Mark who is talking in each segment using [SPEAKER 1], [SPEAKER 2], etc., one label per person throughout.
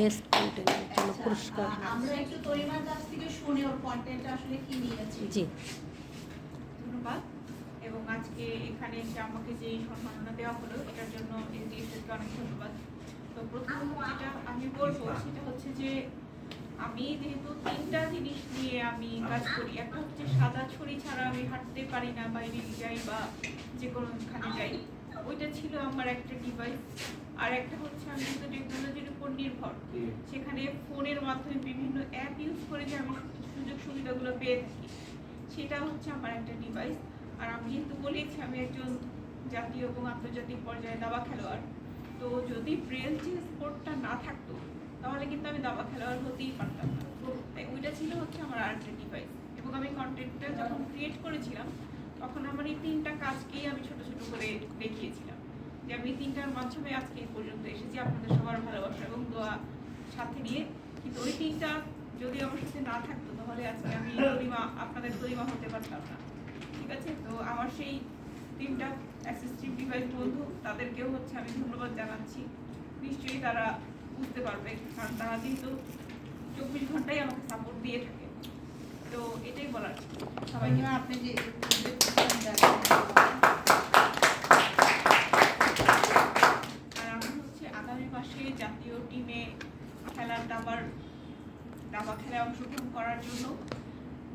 [SPEAKER 1] Best কন্টেন্টের জন্য পুরস্কার।
[SPEAKER 2] আমরা একটু তরিমার কাছ থেকে শুনে ওর কন্টেন্ট আসলে কি নিয়েছি।
[SPEAKER 1] জি,
[SPEAKER 3] ধন্যবাদ। এবং আজকে এখানে এসে আমাকে যে সম্মাননা দেওয়া হলো এটার জন্য এসডিএসকে অনেক ধন্যবাদ। তো প্রথম যেটা আমি বলবো সেটা হচ্ছে যে আমি যেহেতু তিনটা জিনিস নিয়ে আমি কাজ করি, একটা হচ্ছে সাদা ছড়ি ছাড়া আমি হাঁটতে পারি না, বাইরে যাই বা যে কোনোখানে যাই, ওইটা ছিল আমার একটা ডিভাইস। আর একটা হচ্ছে আমি যেহেতু টেকনোলজির উপর নির্ভর, সেখানে ফোনের মাধ্যমে বিভিন্ন অ্যাপ ইউজ করে যে আমি সুযোগ সুবিধাগুলো পেয়ে থাকি, সেটা হচ্ছে আমার একটা ডিভাইস। আর আমি যেহেতু বলেছি আমি একজন জাতীয় এবং আন্তর্জাতিক পর্যায়ে দাবা খেলোয়াড়, তো যদি ব্রেল যে স্পোর্টটা না থাকতো তাহলে কিন্তু আমি দাবা খেলোয়াড় হতেই পারতাম না। তাই ওইটা ছিল হচ্ছে আমার আরেকটা ডিভাইস। এবং আমি কন্টেন্টটা যখন ক্রিয়েট করেছিলাম তখন আমার এই তিনটা কাজকেই আমি ছোট ছোট করে দেখিয়েছিলাম যে আমি তিনটার মাধ্যমে আজকে এই পর্যন্ত এসেছি আপনাদের সবার ভালোবাসা এবং দোয়া সাথে নিয়ে। কিন্তু ওই তিনটা যদি আমার সাথে না থাকতো তাহলে আজকে আমি তরিমা, আপনাদের তরিমা হতে পারতাম না। ঠিক আছে, তো আমার সেই তিনটা অ্যাসিস্টিভ ডিভাইস বন্ধু তাদেরকেও হচ্ছে আমি ধন্যবাদ জানাচ্ছি। নিশ্চয়ই তারা বুঝতে পারবে, কারণ তারা কিন্তু 24 ঘন্টাই আমাকে সাপোর্ট দিয়ে থাকে। তো এটাই বলার সবাইকে।
[SPEAKER 2] আপনি যে
[SPEAKER 3] আর আমি হচ্ছে আগামী মাসে জাতীয় টিমে খেলার দাবা খেলায় অংশগ্রহণ করার জন্য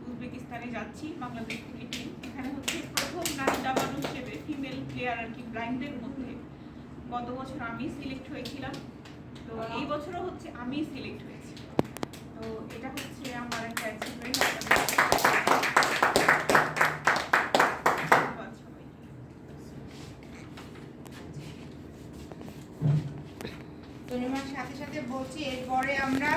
[SPEAKER 3] উজবেকিস্তানে যাচ্ছি বাংলাদেশ থেকে টিম। এখানে হচ্ছে প্রথম নারী দাবাড়ু হিসেবে ফিমেল প্লেয়ার আর কি ব্লাইন্ডের মধ্যে গত বছর আমি সিলেক্ট হয়েছিলাম, তো এই বছরও হচ্ছে আমি সিলেক্ট হয়েছি। তো এটা হচ্ছে আমার একটা অ্যাচিভমেন্ট। ধন্যবাদ সবাইকে।
[SPEAKER 2] তরিমার সাথে সাথে বলছি এরপরে আমরা